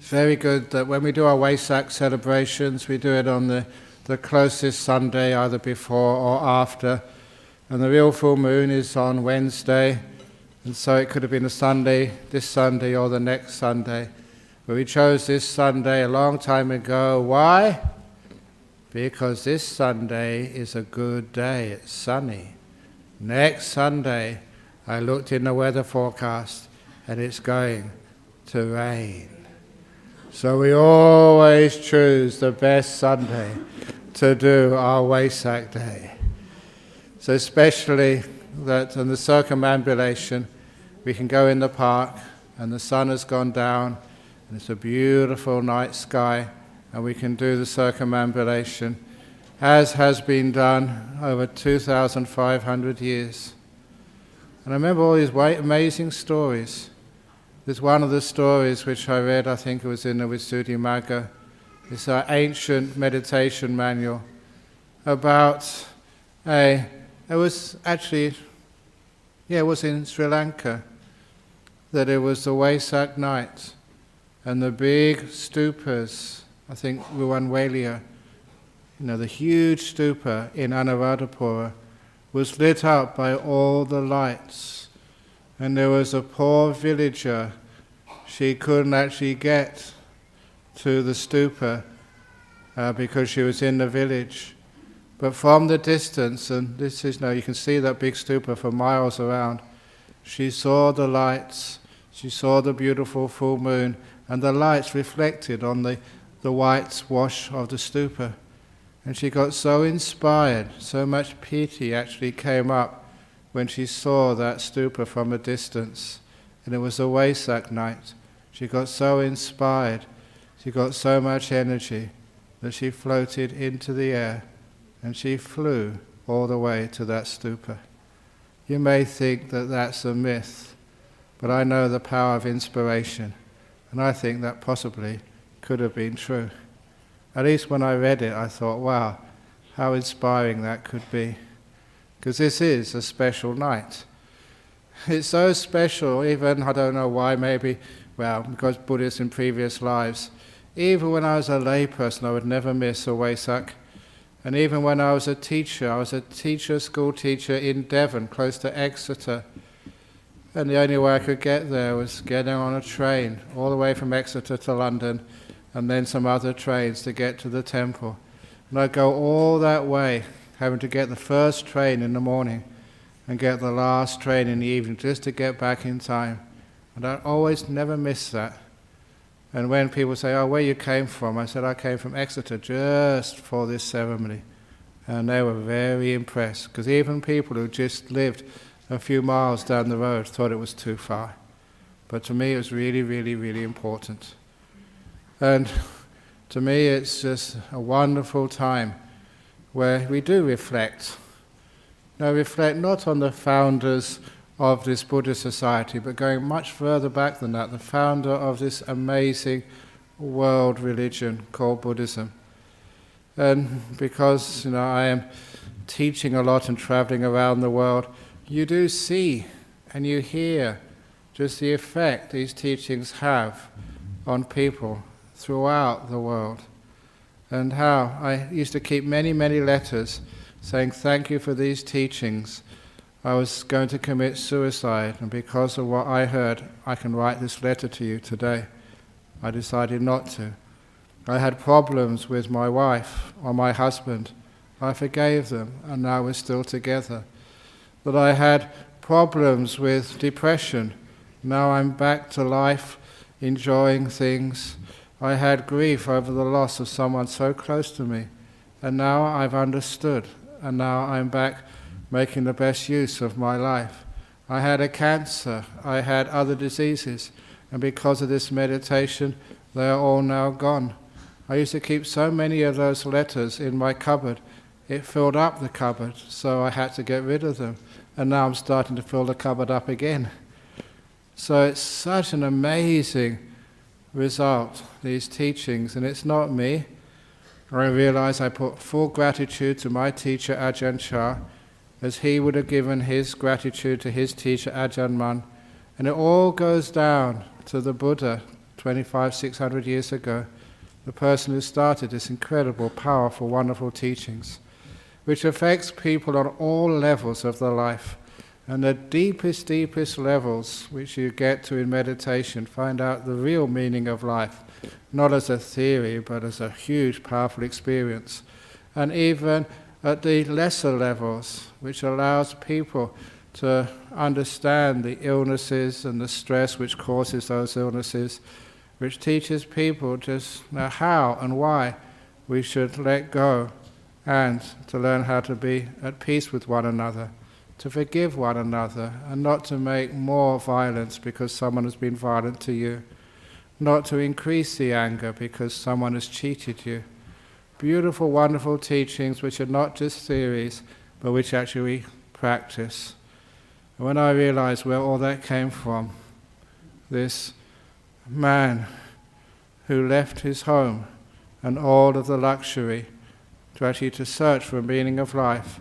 It's very good that when we do our Wayside celebrations, we do it on the closest Sunday, either before or after. And the real full moon is on Wednesday, and so it could have been a Sunday, this Sunday or the next Sunday. But we chose this Sunday a long time ago. Why? Because this Sunday is a good day, it's sunny. Next Sunday, I looked in the weather forecast and it's going to rain. So we always choose the best Sunday to do our Vesak Day. So especially that in the Circumambulation, we can go in the park and the sun has gone down and it's a beautiful night sky and we can do the Circumambulation as has been done over 2,500 years. And I remember all these amazing stories. There's one of the stories which I read, I think it was in the Visuddhimagga. It's our ancient meditation manual about it was in Sri Lanka, that it was the Wayside night, and the big stupas, I think Ruwanwelia, the huge stupa in Anuradhapura, was lit up by all the lights. And there was a poor villager, she couldn't actually get to the stupa because she was in the village. But from the distance, and this is now, you can see that big stupa for miles around, she saw the lights, she saw the beautiful full moon, and the lights reflected on the white wash of the stupa. And she got so inspired, so much piti actually came up when she saw that stupa from a distance. And it was a Wayside night. She got so inspired, she got so much energy that she floated into the air and she flew all the way to that stupa. You may think that that's a myth, but I know the power of inspiration, and I think that possibly could have been true. At least when I read it, I thought, wow, how inspiring that could be. Because this is a special night. It's so special, even, I don't know why, maybe, because Buddhists in previous lives. Even when I was a layperson, I would never miss a Vesak. And even when I was a teacher, school teacher in Devon, close to Exeter. And the only way I could get there was getting on a train, all the way from Exeter to London, and then some other trains to get to the temple. And I'd go all that way, having to get the first train in the morning and get the last train in the evening just to get back in time. And I always never miss that. And when people say, oh, where you came from? I said, I came from Exeter just for this ceremony. And they were very impressed, because even people who just lived a few miles down the road thought it was too far. But to me it was really, really, really important. And to me it's just a wonderful time where we do reflect. Now, reflect not on the founders of this Buddhist society, but going much further back than that, the founder of this amazing world religion called Buddhism. And because I am teaching a lot and traveling around the world, you do see and you hear just the effect these teachings have on people throughout the world. And how I used to keep many, many letters saying, thank you for these teachings. I was going to commit suicide, and because of what I heard, I can write this letter to you today. I decided not to. I had problems with my wife or my husband. I forgave them, and now we're still together. But I had problems with depression. Now I'm back to life, enjoying things. I had grief over the loss of someone so close to me, and now I've understood, and now I'm back making the best use of my life. I had a cancer, I had other diseases, and because of this meditation, they are all now gone. I used to keep so many of those letters in my cupboard, it filled up the cupboard, so I had to get rid of them, and now I'm starting to fill the cupboard up again. So it's such an amazing result, these teachings, and it's not me. I realize I put full gratitude to my teacher Ajahn Chah, as he would have given his gratitude to his teacher Ajahn Mun, and it all goes down to the Buddha 600 years ago, the person who started this incredible, powerful, wonderful teachings, which affects people on all levels of their life. And the deepest, deepest levels which you get to in meditation, find out the real meaning of life, not as a theory, but as a huge, powerful experience. And even at the lesser levels, which allows people to understand the illnesses and the stress which causes those illnesses, which teaches people just how and why we should let go, and to learn how to be at peace with one another, to forgive one another, and not to make more violence because someone has been violent to you, not to increase the anger because someone has cheated you. Beautiful, wonderful teachings which are not just theories, but which actually we practice. And when I realized where all that came from, this man who left his home and all of the luxury to search for a meaning of life,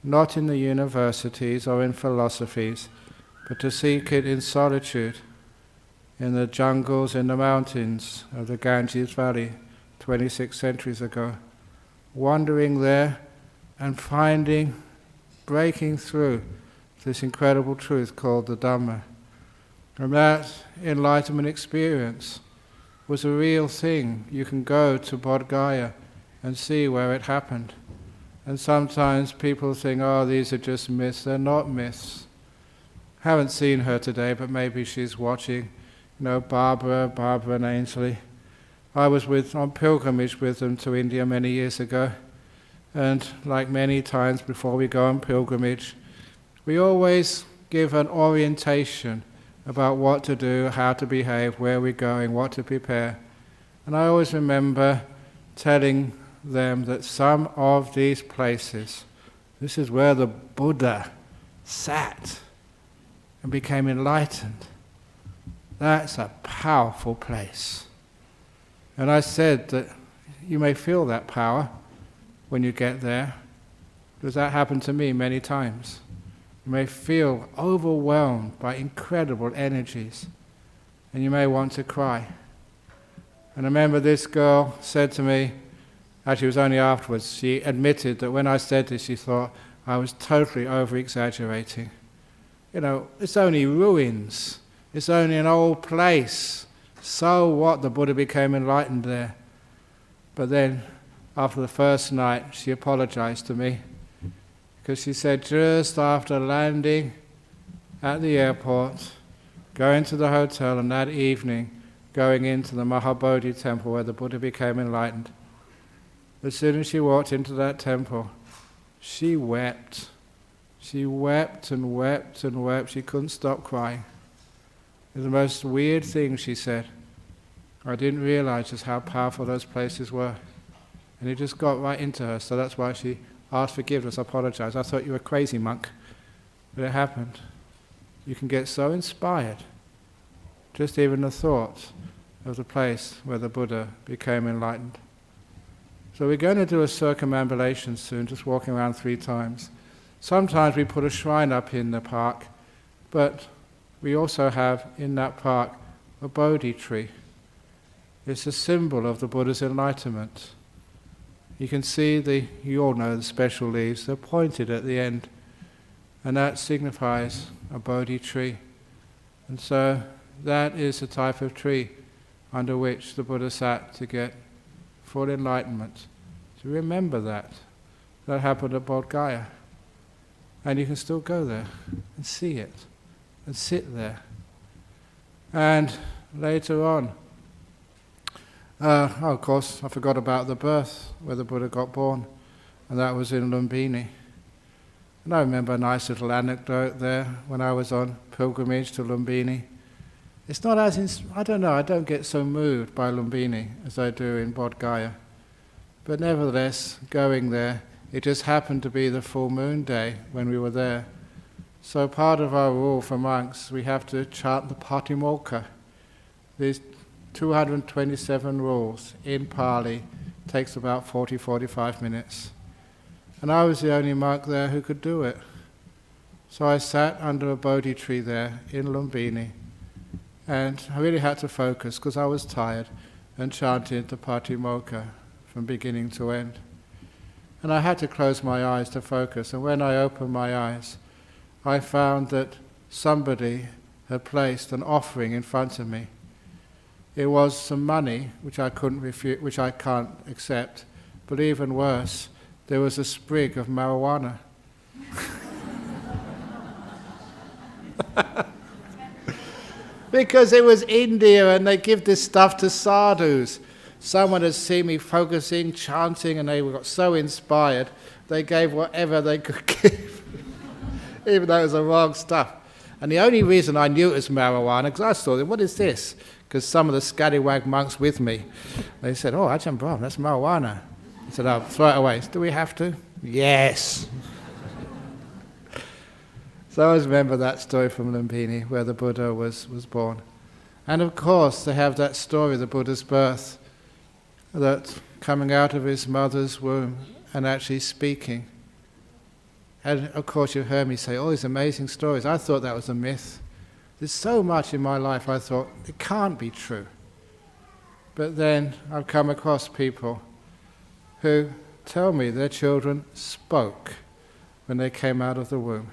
not in the universities or in philosophies, but to seek it in solitude, in the jungles, in the mountains of the Ganges Valley 26 centuries ago, wandering there and breaking through this incredible truth called the Dhamma. And that enlightenment experience was a real thing. You can go to Bodh Gaya and see where it happened. And sometimes people think, oh, these are just myths. They're not myths. Haven't seen her today, but maybe she's watching. Barbara and Ainsley. I was on pilgrimage with them to India many years ago. And like many times before we go on pilgrimage, we always give an orientation about what to do, how to behave, where we're going, what to prepare. And I always remember telling them that some of these places, this is where the Buddha sat and became enlightened. That's a powerful place. And I said that you may feel that power when you get there, because that happened to me many times. You may feel overwhelmed by incredible energies, and you may want to cry. And I remember this girl said to me, actually it was only afterwards, she admitted that when I said this, she thought I was totally over-exaggerating. It's only ruins. It's only an old place. So what? The Buddha became enlightened there. But then, after the first night, she apologized to me, because she said just after landing at the airport, going to the hotel, and that evening going into the Mahabodhi temple where the Buddha became enlightened, as soon as she walked into that temple, she wept. She wept and wept and wept. She couldn't stop crying. It was the most weird thing, she said. I didn't realize just how powerful those places were. And it just got right into her, so that's why she asked forgiveness, apologized. I thought you were a crazy monk. But it happened. You can get so inspired, just even the thought of the place where the Buddha became enlightened. So we're going to do a circumambulation soon, just walking around 3 times. Sometimes we put a shrine up in the park, but we also have in that park a Bodhi tree. It's a symbol of the Buddha's enlightenment. You can see you all know the special leaves, they're pointed at the end, and that signifies a Bodhi tree. And so that is the type of tree under which the Buddha sat to get full enlightenment. So remember that. That happened at Bodh Gaya. And you can still go there and see it and sit there. And later on, of course, I forgot about the birth where the Buddha got born, and that was in Lumbini. And I remember a nice little anecdote there when I was on pilgrimage to Lumbini. It's not I don't get so moved by Lumbini as I do in Bodh Gaya. But nevertheless, going there, it just happened to be the full moon day when we were there. So part of our rule for monks, we have to chant the Patimokkha. These 227 rules in Pali takes about 40-45 minutes. And I was the only monk there who could do it. So I sat under a Bodhi tree there in Lumbini, And I really had to focus because I was tired and chanted the Patimokkha from beginning to end. And I had to close my eyes to focus. And when I opened my eyes, I found that somebody had placed an offering in front of me. It was some money, which I couldn't refuse, which I can't accept. But even worse, there was a sprig of marijuana. Because it was India and they give this stuff to sadhus. Someone had seen me focusing, chanting, and they got so inspired, they gave whatever they could give, even though it was the wrong stuff. And the only reason I knew it was marijuana, because I thought, what is this? Because some of the scallywag monks with me, they said, oh, Ajahn Brahm, that's marijuana. I said, oh, throw it away. Do we have to? Yes. So I always remember that story from Lumbini, where the Buddha was born. And of course, they have that story, the Buddha's birth, that coming out of his mother's womb and actually speaking. And of course, you've heard me say all these amazing stories. I thought that was a myth. There's so much in my life I thought, it can't be true. But then I've come across people who tell me their children spoke when they came out of the womb.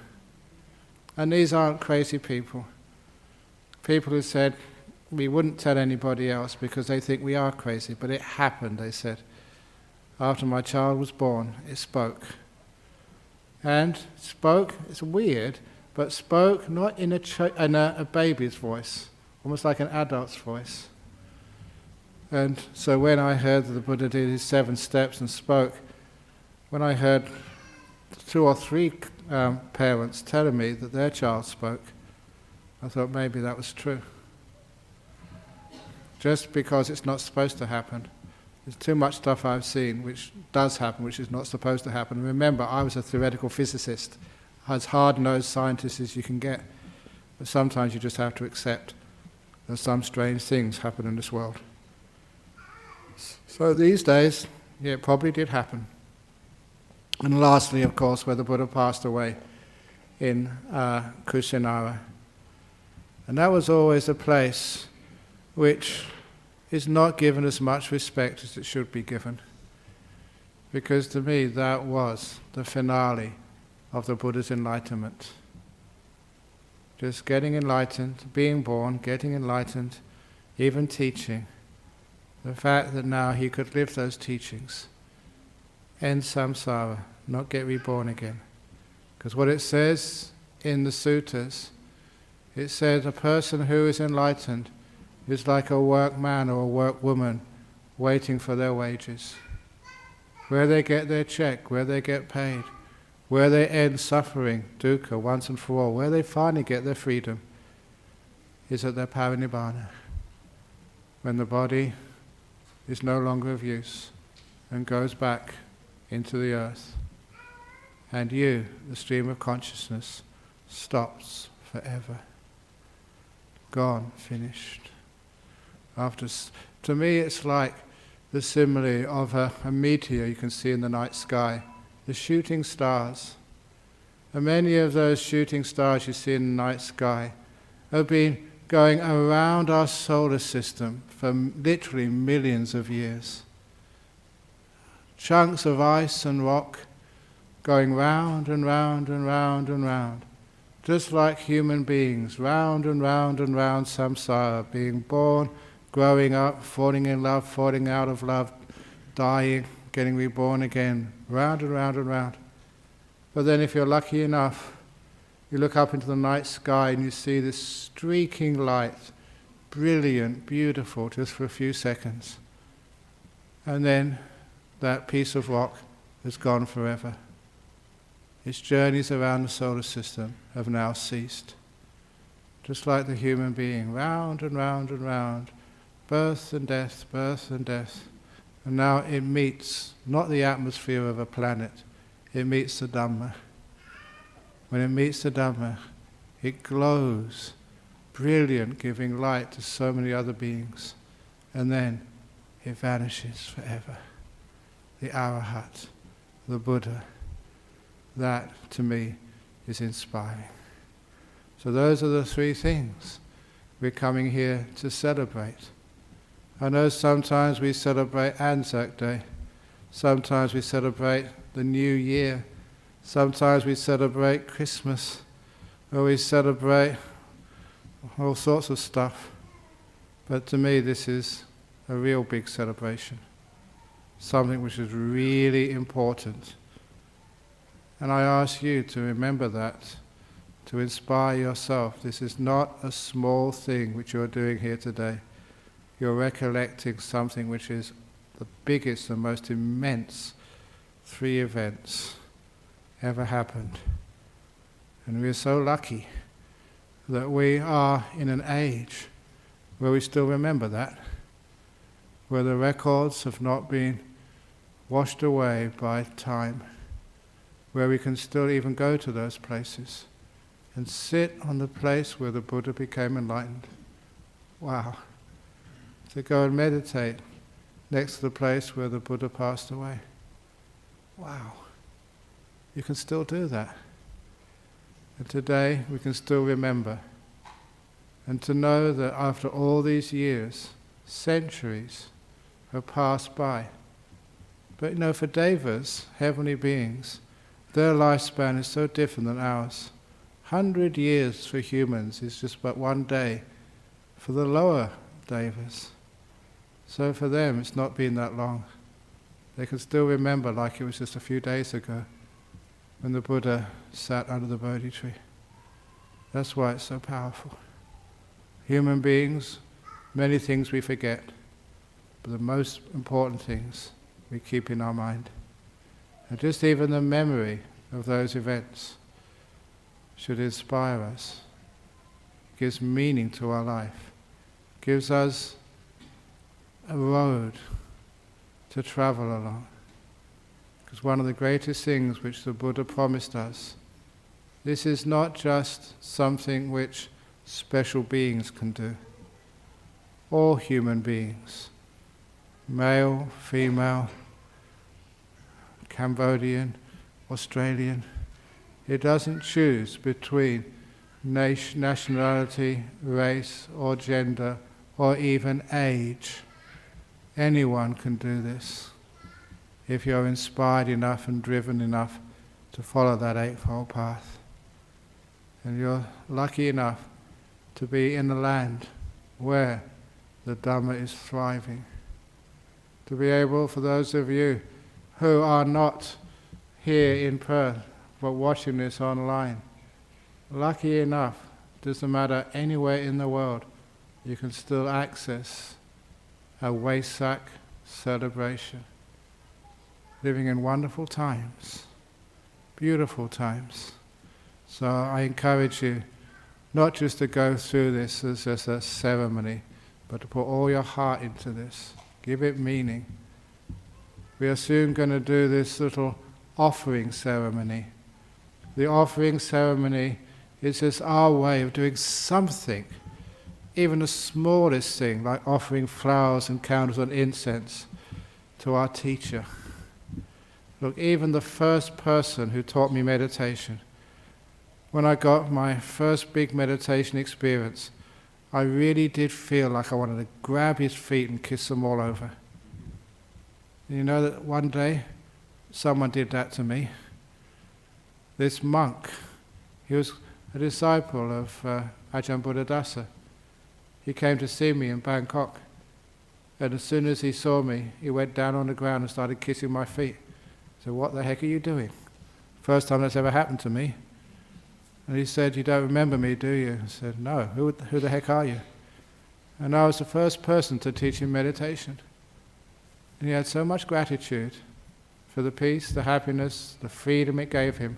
And these aren't crazy people. People who said, we wouldn't tell anybody else because they think we are crazy. But it happened, they said. After my child was born, it spoke. And spoke, it's weird, but spoke not in a baby's voice, almost like an adult's voice. And so when I heard that the Buddha did his 7 steps and spoke, when I heard 2 or 3 parents telling me that their child spoke, I thought maybe that was true. Just because it's not supposed to happen. There's too much stuff I've seen which does happen, which is not supposed to happen. Remember, I was a theoretical physicist, as hard-nosed scientist as you can get. But sometimes you just have to accept that some strange things happen in this world. So these days, yeah, it probably did happen. And lastly, of course, where the Buddha passed away in Kusinara. And that was always a place which is not given as much respect as it should be given. Because to me, that was the finale of the Buddha's enlightenment. Just getting enlightened, being born, getting enlightened, even teaching. The fact that now he could live those teachings, end samsara, not get reborn again. Because what it says in the suttas, it says a person who is enlightened is like a workman or a workwoman waiting for their wages. Where they get their check, where they get paid, where they end suffering, dukkha, once and for all, where they finally get their freedom, is at their parinibbana, when the body is no longer of use and goes back into the earth. And you, the stream of consciousness, stops forever. Gone, finished. To me it's like the simile of a meteor you can see in the night sky, the shooting stars. And many of those shooting stars you see in the night sky have been going around our solar system for literally millions of years. Chunks of ice and rock going round and round and round and round, just like human beings, round and round and round samsara, being born, growing up, falling in love, falling out of love, dying, getting reborn again, round and round and round. But then if you're lucky enough, you look up into the night sky and you see this streaking light, brilliant, beautiful, just for a few seconds. And then that piece of rock has gone forever. Its journeys around the solar system have now ceased. Just like the human being, round and round and round, birth and death, birth and death. And now it meets not the atmosphere of a planet, it meets the Dhamma. When it meets the Dhamma, it glows, brilliant, giving light to so many other beings. And then it vanishes forever. The Arahat, the Buddha, that to me is inspiring. So those are the 3 things. we're coming here to celebrate. I know sometimes we celebrate Anzac Day, sometimes we celebrate the New Year, sometimes we celebrate Christmas, or we celebrate all sorts of stuff. But to me this is a real big celebration, something which is really important. And I ask you to remember that, to inspire yourself. This is not a small thing which you're doing here today. You're recollecting something which is the biggest and most immense 3 events ever happened. And we're so lucky that we are in an age where we still remember that, where the records have not been washed away by time, where we can still even go to those places and sit on the place where the Buddha became enlightened. Wow. To go and meditate next to the place where the Buddha passed away. Wow. You can still do that. And today we can still remember. And to know that after all these years, centuries have passed by. But for devas, heavenly beings, their lifespan is so different than ours. 100 years for humans is just but one day for the lower devas. So for them it's not been that long. They can still remember like it was just a few days ago when the Buddha sat under the Bodhi tree. That's why it's so powerful. Human beings, many things we forget, but the most important things we keep in our mind. And just even the memory of those events should inspire us, gives meaning to our life, gives us a road to travel along. Because one of the greatest things which the Buddha promised us, this is not just something which special beings can do. All human beings, male, female, Cambodian, Australian, it doesn't choose between nationality, race, or gender, or even age. Anyone can do this if you're inspired enough and driven enough to follow that Eightfold Path. And you're lucky enough to be in a land where the Dhamma is thriving. To be able, for those of you who are not here in Perth but watching this online, lucky enough, doesn't matter anywhere in the world, you can still access a Wayside celebration. Living in wonderful times, beautiful times. So I encourage you not just to go through this as just a ceremony, but to put all your heart into this. Give it meaning. We are soon going to do this little offering ceremony. The offering ceremony is just our way of doing something, even the smallest thing, like offering flowers and candles and incense to our teacher. Look, even the first person who taught me meditation, when I got my first big meditation experience, I really did feel like I wanted to grab his feet and kiss them all over. And you know that one day, someone did that to me. This monk, he was a disciple of Ajahn Buddhadasa. He came to see me in Bangkok. And as soon as he saw me, he went down on the ground and started kissing my feet. I said, "What the heck are you doing?" First time that's ever happened to me. And he said, "You don't remember me, do you?" I said, "No, who the heck are you?" And I was the first person to teach him meditation. And he had so much gratitude for the peace, the happiness, the freedom it gave him.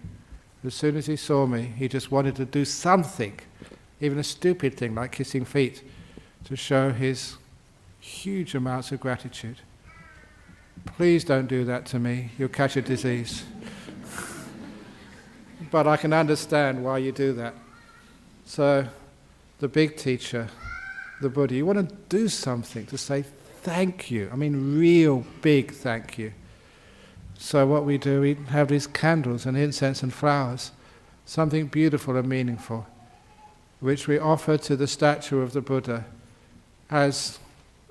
As soon as he saw me, he just wanted to do something, even a stupid thing like kissing feet, to show his huge amounts of gratitude. Please don't do that to me, you'll catch a disease. But I can understand why you do that. So, the big teacher, the Buddha, you want to do something to say thank you. I mean, real big thank you. So what we do, we have these candles and incense and flowers, something beautiful and meaningful. which we offer to the statue of the Buddha as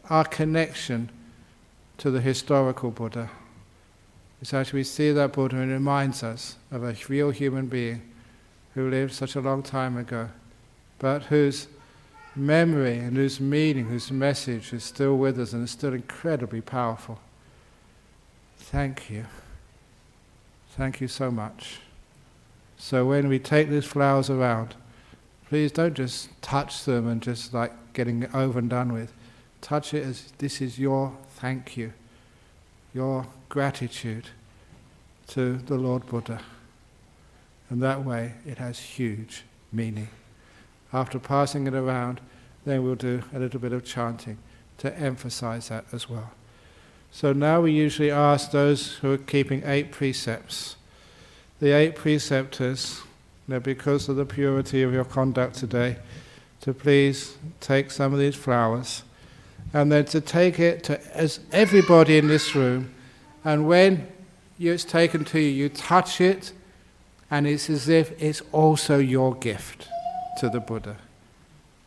our connection to the historical Buddha. It's actually we see that Buddha and it reminds us of a real human being who lived such a long time ago, but whose memory and whose meaning, whose message is still with us and is still incredibly powerful. Thank you. Thank you so much. So when we take these flowers around, please don't just touch them and just like getting it over and done with. Touch it as this is your thank you, your gratitude to the Lord Buddha. And that way it has huge meaning. After passing it around, then we'll do a little bit of chanting to emphasize that as well. So now we usually ask those who are keeping 8 precepts. The 8 preceptors, because of the purity of your conduct today, to please take some of these flowers and then to take it to as everybody in this room, and when it's taken to you, you touch it and it's as if it's also your gift to the Buddha,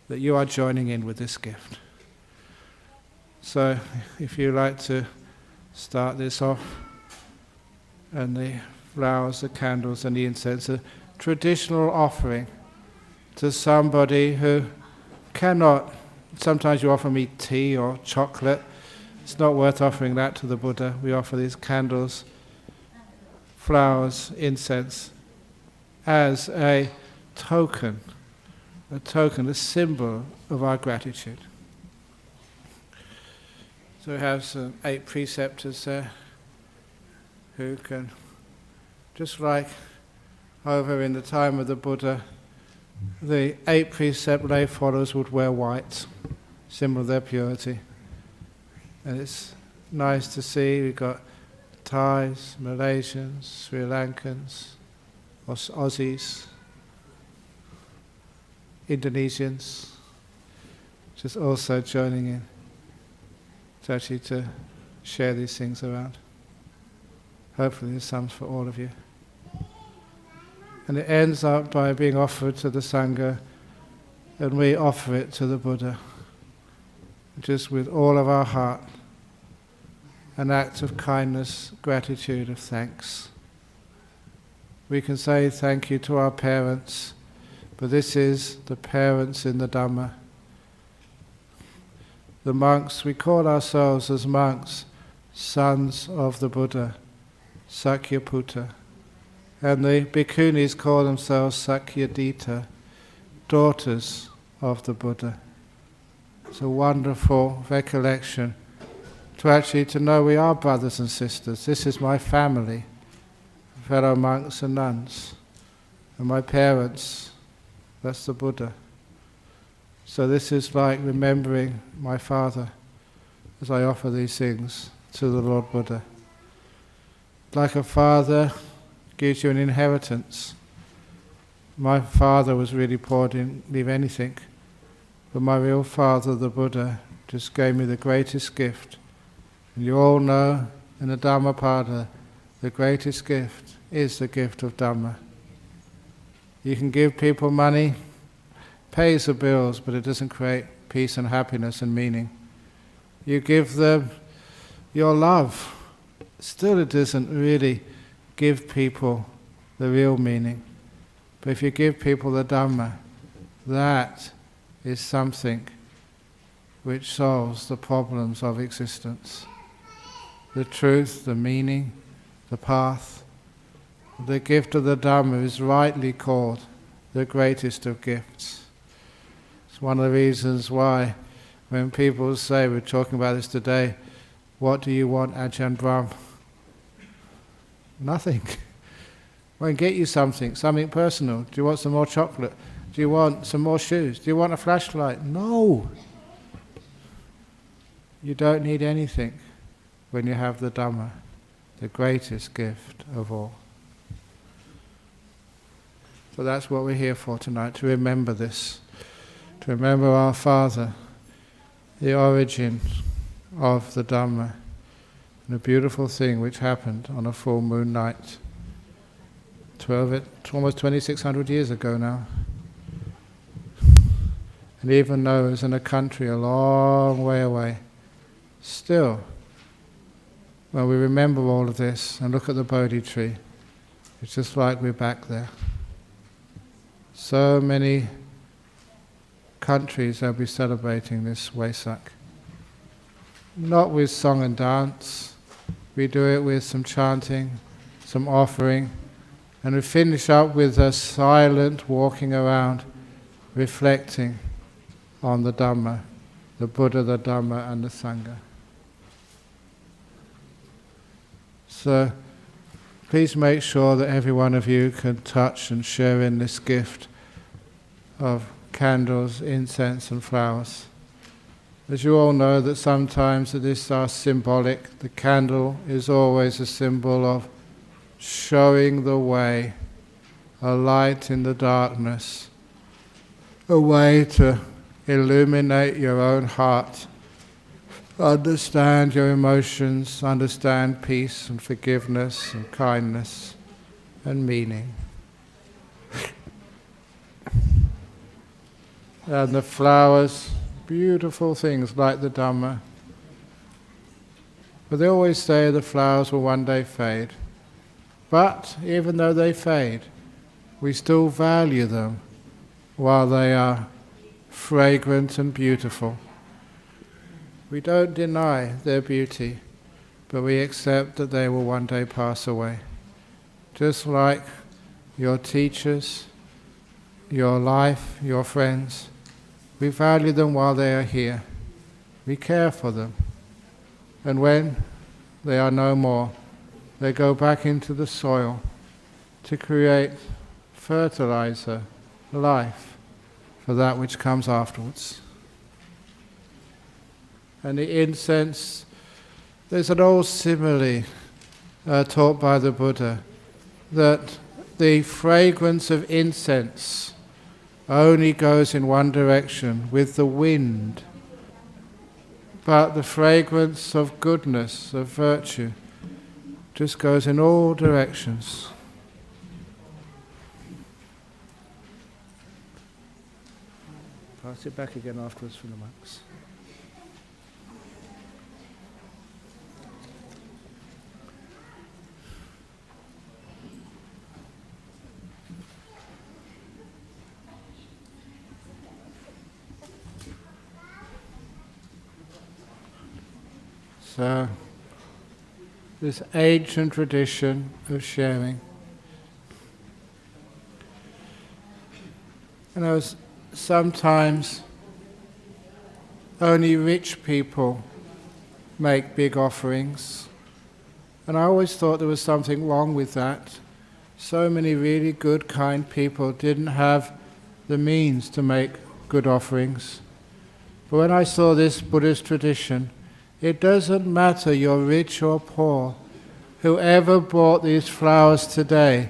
that you are joining in with this gift. So if you like to start this off, and the flowers, the candles and the incense, a traditional offering to somebody who cannot, sometimes you offer me tea or chocolate, it's not worth offering that to the Buddha. We offer these candles, flowers, incense as a token, a symbol of our gratitude. So we have some 8 preceptors there who can, just like over in the time of the Buddha, the 8 precept lay followers would wear white, symbol of their purity. And it's nice to see we've got Thais, Malaysians, Sri Lankans, Aussies, Indonesians, just also joining in to actually to share these things around. Hopefully there's some for all of you. And it ends up by being offered to the Sangha, and we offer it to the Buddha, just with all of our heart, an act of kindness, gratitude, of thanks. We can say thank you to our parents, but this is the parents in the Dhamma. The monks, we call ourselves as monks, sons of the Buddha, Sakyaputta. And the bhikkhunis call themselves Sakyadita, daughters of the Buddha. It's a wonderful recollection to actually to know we are brothers and sisters. This is my family, fellow monks and nuns. And my parents, that's the Buddha. So this is like remembering my father as I offer these things to the Lord Buddha. Like a father gives you an inheritance. My father was really poor, didn't leave anything. But my real father, the Buddha, just gave me the greatest gift. And you all know in the Dhammapada, the greatest gift is the gift of Dhamma. You can give people money, pays the bills, but it doesn't create peace and happiness and meaning. You give them your love, still it doesn't really give people the real meaning. But if you give people the Dhamma, that is something which solves the problems of existence. The truth, the meaning, the path. The gift of the Dhamma is rightly called the greatest of gifts. It's one of the reasons why when people say, we're talking about this today, what do you want, Ajahn Brahm? Nothing. Well, get you something personal. Do you want some more chocolate? Do you want some more shoes? Do you want a flashlight? No. You don't need anything when you have the Dhamma, the greatest gift of all. So that's what we're here for tonight, to remember this, to remember our Father, the origin of the Dhamma, and a beautiful thing which happened on a full moon night, almost 2,600 years ago now. And even though it was in a country a long way away, still, when we remember all of this and look at the Bodhi tree, it's just like we're back there. So many countries will be celebrating this Vesak. Not with song and dance, we do it with some chanting, some offering, and we finish up with a silent walking around, reflecting on the Dhamma, the Buddha, the Dhamma and the Sangha. So please make sure that every one of you can touch and share in this gift of candles, incense and flowers. As you all know that sometimes these are symbolic. The candle is always a symbol of showing the way, a light in the darkness, a way to illuminate your own heart, understand your emotions, understand peace and forgiveness and kindness and meaning. And the flowers, beautiful things like the Dhamma. But they always say the flowers will one day fade. But even though they fade, we still value them while they are fragrant and beautiful. We don't deny their beauty, but we accept that they will one day pass away. Just like your teachers, your life, your friends, we value them while they are here. We care for them. And when they are no more, they go back into the soil to create fertilizer, life, for that which comes afterwards. And the incense, there's an old simile taught by the Buddha, that the fragrance of incense only goes in one direction, with the wind. But the fragrance of goodness, of virtue, just goes in all directions. Pass it back again afterwards from the monks. So, this ancient tradition of sharing. And I was sometimes only rich people make big offerings. And I always thought there was something wrong with that. So many really good, kind people didn't have the means to make good offerings. But when I saw this Buddhist tradition, it doesn't matter you're rich or poor. Whoever brought these flowers today,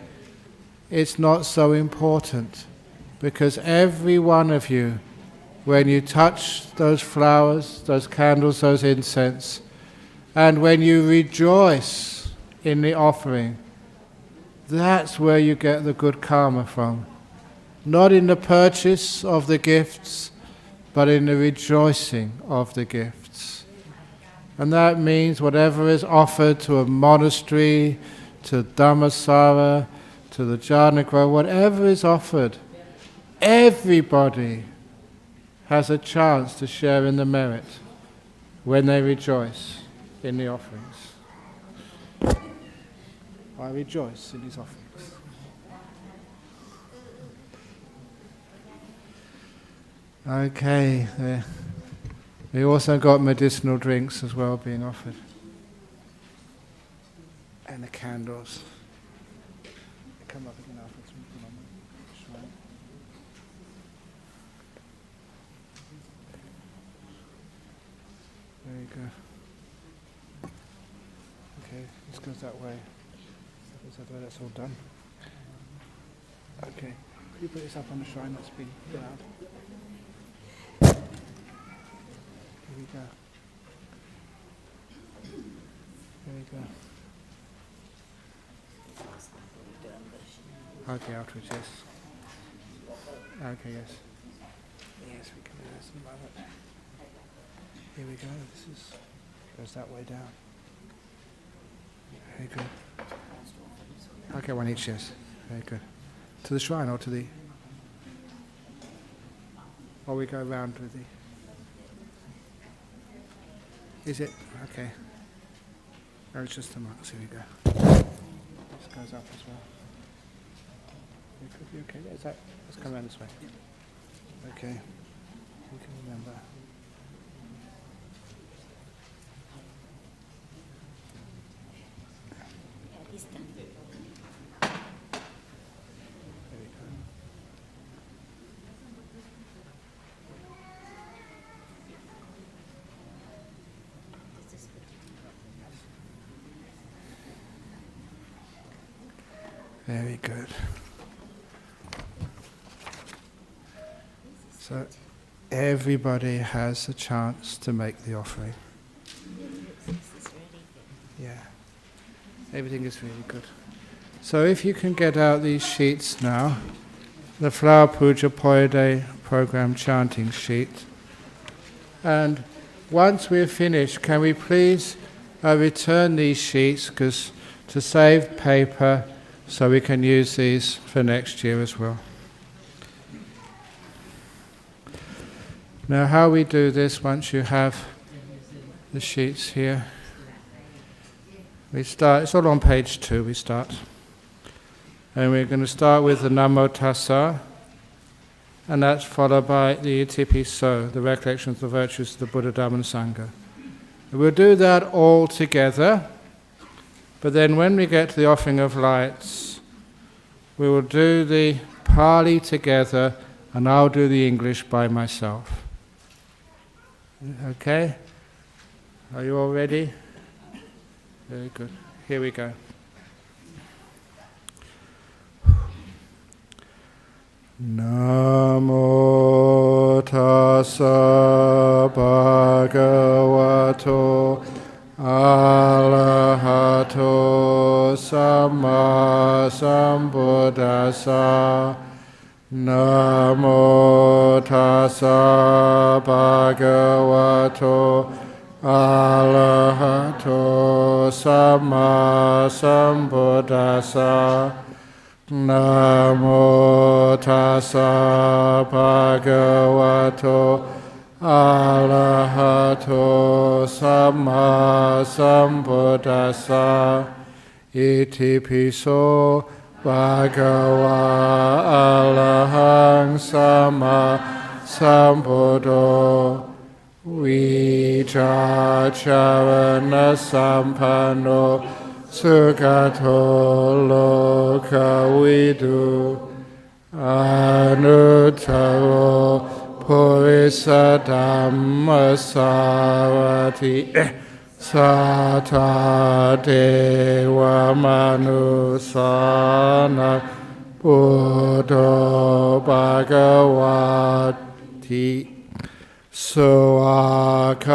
it's not so important. Because every one of you, when you touch those flowers, those candles, those incense, and when you rejoice in the offering, that's where you get the good karma from. Not in the purchase of the gifts, but in the rejoicing of the gifts. And that means whatever is offered to a monastery, to Dhammasara, to the Jhanagra, whatever is offered, everybody has a chance to share in the merit when they rejoice in the offerings. I rejoice in these offerings. Okay, we also got medicinal drinks as well being offered. And the candles. Come up again afterwards. There you go. Okay, this goes that way. Is that way? That's all done. Okay, can you put this up on the shrine that's been allowed? Here we go. There we go. Okay, afterwards, yes. Okay, yes. Yes, we can do this in a moment. Here we go. Goes that way down. Very good. Okay, one each, yes. Very good. To the shrine or to the... Or we go round with the... Is it? Okay. No, it's just the monks. Here we go. This goes up as well. You could be okay. Is that? Let's come around this way. Okay. You can remember. There we go. Very good. So everybody has a chance to make the offering. Yeah. Everything is really good. So if you can get out these sheets now, the Flower Puja Poyade program chanting sheet. And once we're finished, can we please return these sheets to save paper, so we can use these for next year as well. Now how we do this, once you have the sheets here, we start, it's all on page 2 we start. And we're going to start with the Namo Tassa, and that's followed by the Iti So, the recollection of the virtues of the Buddha, Dhamma and Sangha. And we'll do that all together. But then when we get to the offering of lights, we will do the Pali together, and I'll do the English by myself. Okay? Are you all ready? Very good. Here we go. Namo tassa bhagavato arahato samma sambuddhassa. Namo tassa bhagavato arahato samma sambuddhassa. Namo tassa bhagavato arahato samma sambuddhassa. Iti piso bhagava arahang samma sambuddho. Vijacharana sampanno Sugato loka vidu anuttaro purisa dhamma sarati sata deva manusana buddho bhagavati suakato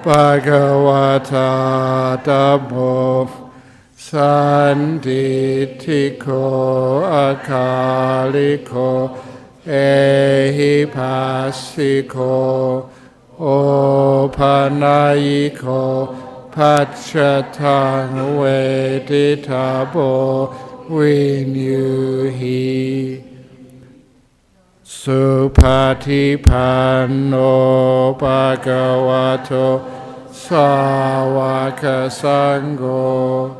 Bhagavata Dhammo Sanditiko Akaliko Ehipassiko Opanayiko Pachatang Veditabo Vinyuhi Supatipanno Bhagavato Sawaka Sangho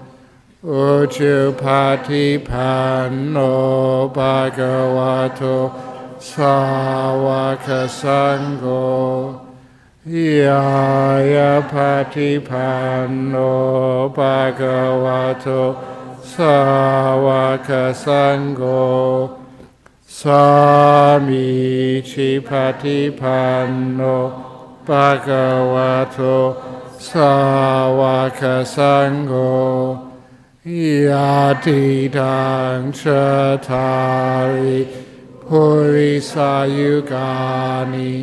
Ujjupatipanno Bhagavato Sawaka Sangho Yaya Patipanno Bhagavato Sawaka Sangho Samichi Patipanno Bhagavato Sawaka Sangho Yadidang Chatari Purisa Yugani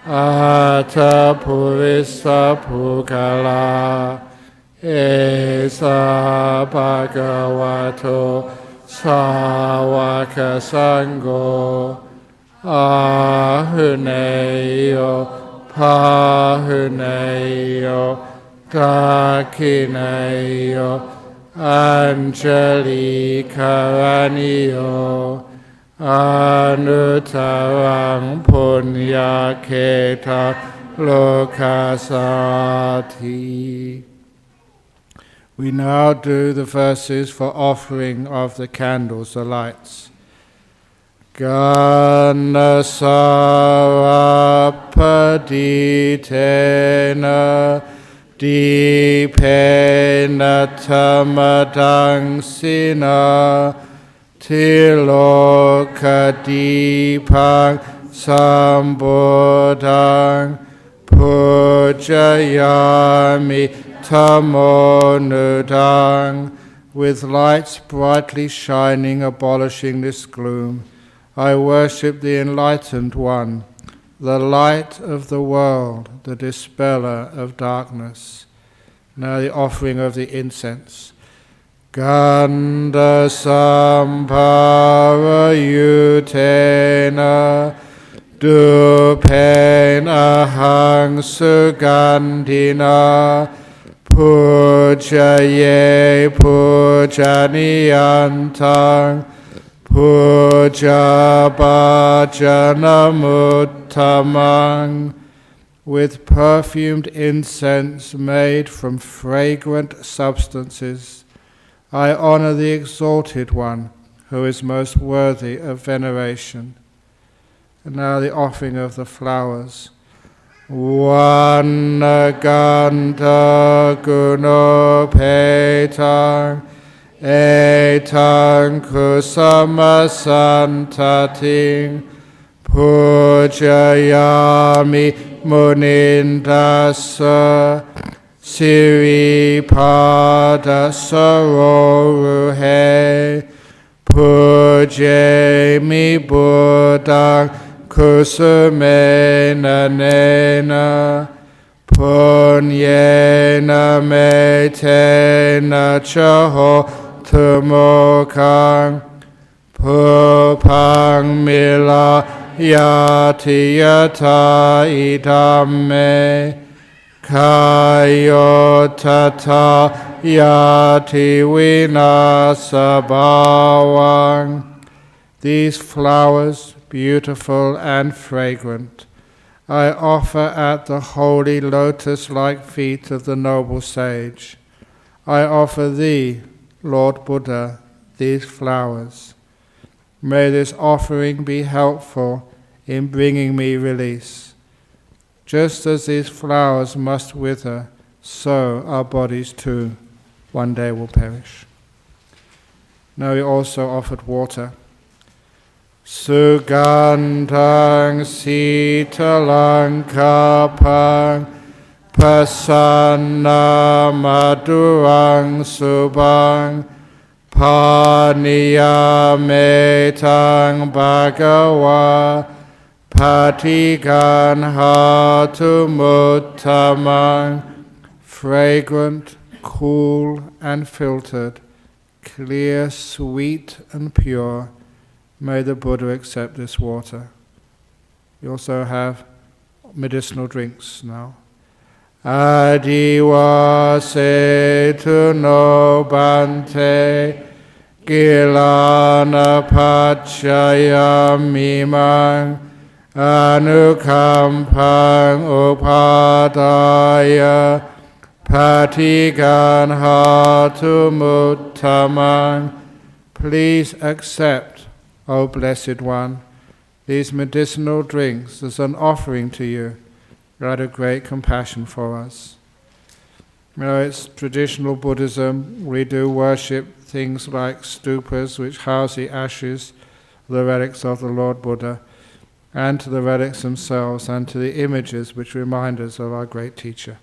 Ata Purisa Pukala Esa Bhagavato Sawaka Sangho Ahuneyo, Pahuneyo, Dakineyo, Anjali Karaniyo, Anutarang Punya Keta Lokasati. We now do the verses for offering of the candles, the lights. Ganasarapaditena dipena tamadang sina tiloka dipang sambodang pujayami tamonudang. With lights brightly shining, abolishing this gloom, I worship the enlightened one, the light of the world, the dispeller of darkness. Now the offering of the incense. Gandha sampara yutena dupena hang sugandhina pujaye pujaniyantang puja bhajanamuttamang. With perfumed incense made from fragrant substances, I honor the exalted one who is most worthy of veneration. And now the offering of the flowers. Vanaganta gunopetang etang kusama santating pujayami munindasa siripada saroruhe pujami buddhang kusumena nena punyena metena chaho tumokang pupang mila yati yata idame kayotata yati vinasabhawang. These flowers, beautiful and fragrant, I offer at the holy lotus-like feet of the noble sage. I offer thee, Lord Buddha, these flowers. May this offering be helpful in bringing me release. Just as these flowers must wither, so our bodies too one day will perish. Now we also offered water. Sugandhang sitalang kapang pasanna madurang subang paniyametang bhagawa patigan hatumuttamang. Fragrant, cool and filtered, clear, sweet and pure, may the Buddha accept this water. You also have medicinal drinks now. Adiwase tu no bante gilana pachaya mimang anukampang upadaya patigan hatumuttamang. Please accept, O Blessed One, these medicinal drinks as an offering to you out of great compassion for us. You know, it's traditional Buddhism. We do worship things like stupas, which house the ashes, the relics of the Lord Buddha, and to the relics themselves, and to the images which remind us of our great teacher.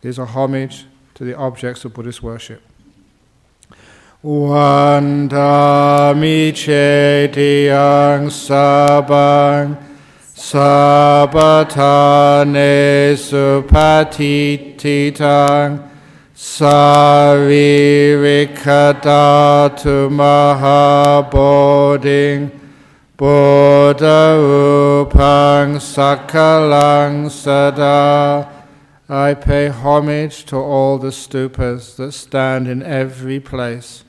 These are homage to the objects of Buddhist worship. Wandami chetiyang sabang sabatane supatititang saririkadatu mahaboding Buddha Rupang Sakalang Sada. I pay homage to all the stupas that stand in every place,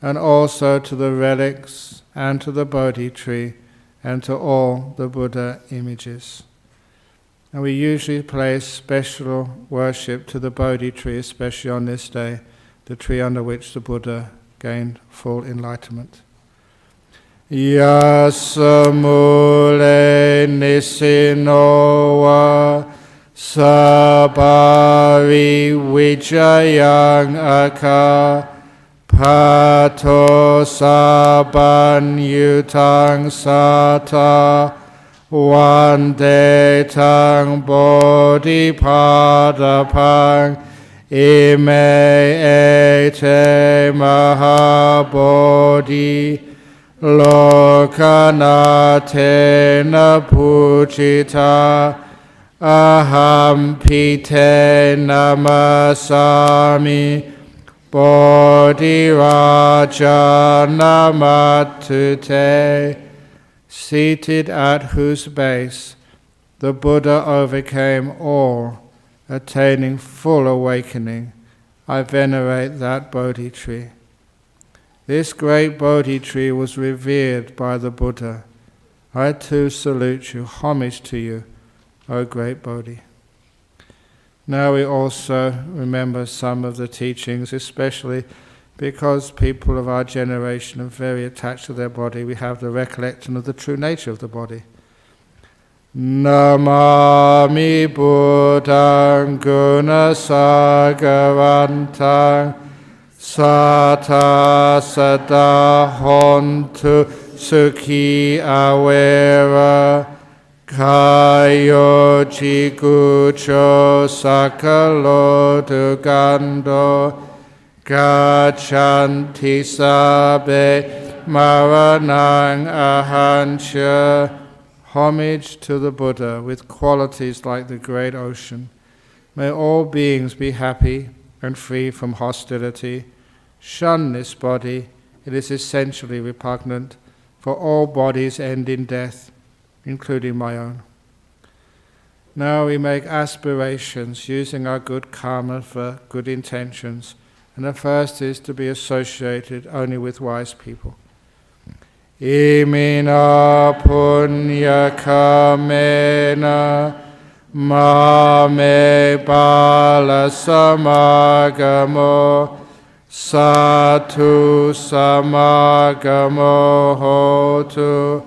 and also to the relics, and to the Bodhi tree, and to all the Buddha images. And we usually place special worship to the Bodhi tree, especially on this day, the tree under which the Buddha gained full enlightenment. Yasamule nisinowa sabari vijayang aka pato saban yutang sata Vande tang bodhipadapang ime ete mahabodhi lokanatena puchita aham pite namasami bodhiraja namatute. Seated at whose base the Buddha overcame all, attaining full awakening, I venerate that Bodhi tree. This great Bodhi tree was revered by the Buddha. I too salute you, homage to you, O great Bodhi. Now we also remember some of the teachings, especially because people of our generation are very attached to their body. We have the recollection of the true nature of the body. Namami Buddhang Gunasagavantam Sata Sada Hontu Sukhi Awera Kayo Chigucho Sakalo Dugando Gachanti sabe maranang ahansha. Homage to the Buddha with qualities like the great ocean. May all beings be happy and free from hostility. Shun this body, it is essentially repugnant, for all bodies end in death, including my own. Now we make aspirations using our good karma for good intentions. And the first is to be associated only with wise people. Imina punya kamena mame bala samagamo satu samagamo hotu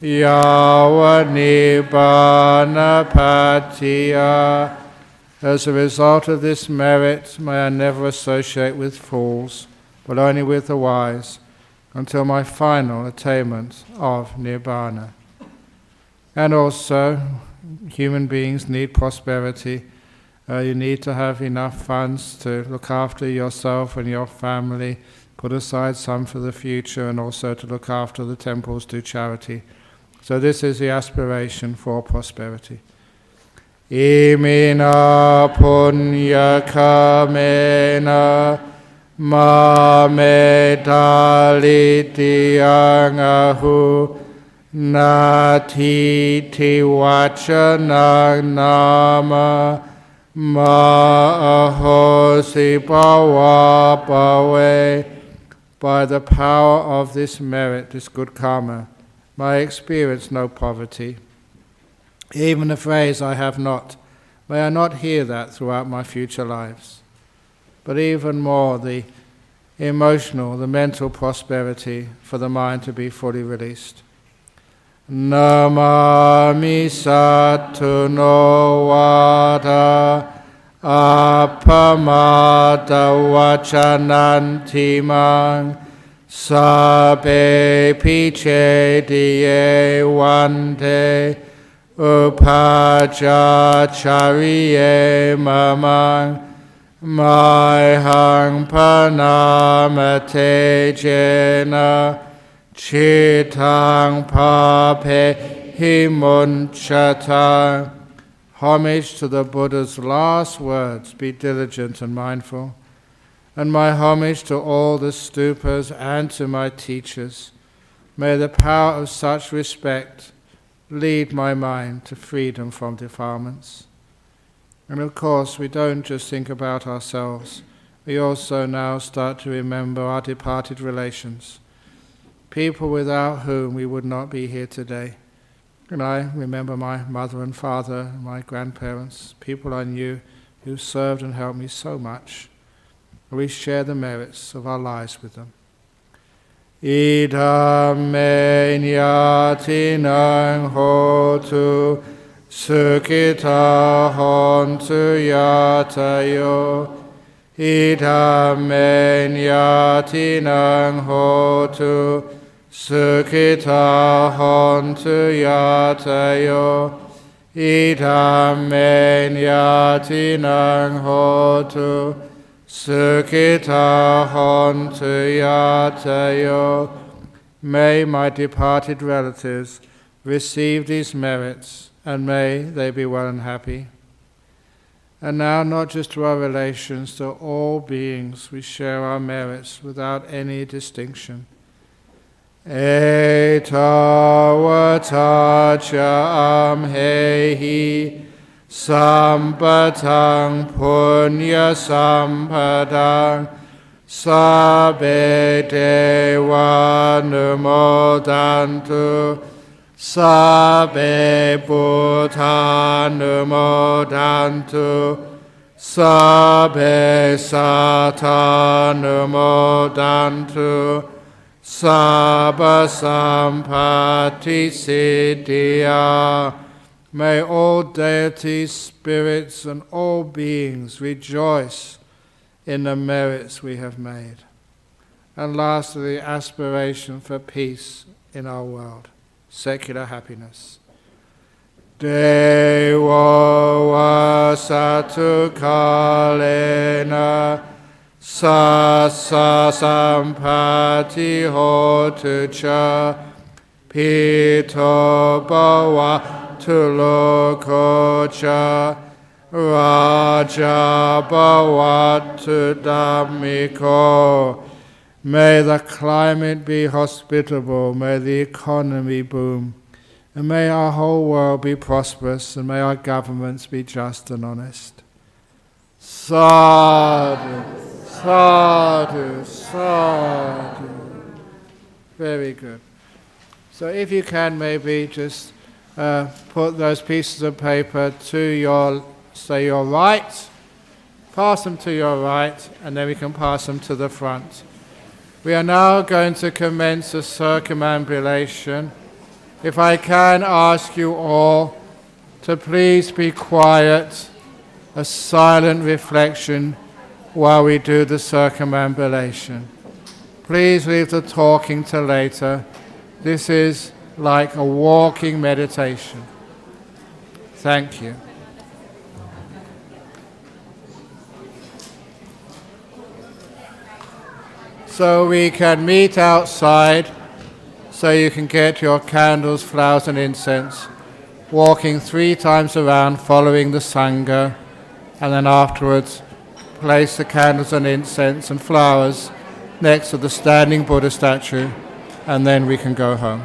yawa nibbana patiya. As a result of this merit, may I never associate with fools, but only with the wise, until my final attainment of Nibbana. And also, human beings need prosperity. You need to have enough funds to look after yourself and your family, put aside some for the future, and also to look after the temples, do charity. So this is the aspiration for prosperity. Imina punya kamena mame dalitiang ahu nati tiwachanang nama ma ahosi bawa bawe. By the power of this merit, this good karma, may I experience no poverty. Even the phrase, I have not, may I not hear that throughout my future lives. But even more, the emotional, the mental prosperity for the mind to be fully released. Namami Satu no Wada Apamada Vachanantimang Sabe Piche Diye Wante Upaja Chariye Mamang Maihang Panamate Jena Chitang Pape Himunchata. Homage to the Buddha's last words, be diligent and mindful. And my homage to all the stupas and to my teachers. May the power of such respect lead my mind to freedom from defilements. And of course, we don't just think about ourselves. We also now start to remember our departed relations, people without whom we would not be here today. And I remember my mother and father, my grandparents, people I knew who served and helped me so much. We share the merits of our lives with them. Idam me nyatinang hotu sukhita hontu yatayo. Idam me nyatinang hotu sukhita hontu yatayo. Idam me nyatinang hotu Sukhita hontu yatayo. May my departed relatives receive these merits, and may they be well and happy. And now, not just to our relations, to all beings, we share our merits without any distinction. Etawatacha amhehi Sampatang punya sampadang Sabbe deva numodantu Sabbe buddha numodantu Sabbe sata numodantu Sabba sampati siddhya. May all deities, spirits, and all beings rejoice in the merits we have made. And lastly, the aspiration for peace in our world, secular happiness. Devo vasatu kalena sasa sampati hotu cha pito bhava Tulokocha Raja Bhavatu Dhammiko. May the climate be hospitable, may the economy boom, and may our whole world be prosperous, and may our governments be just and honest. Sadhu, sadhu, sadhu. Very good. So if you can, maybe just put those pieces of paper to your right, pass them to your right, and then we can pass them to the front. We are now going to commence a circumambulation. If I can ask you all to please be quiet, a silent reflection while we do the circumambulation. Please leave the talking to later. This is like a walking meditation. Thank you. So we can meet outside, so you can get your candles, flowers and incense, walking 3 times around following the Sangha, and then afterwards place the candles and incense and flowers next to the standing Buddha statue, and then we can go home.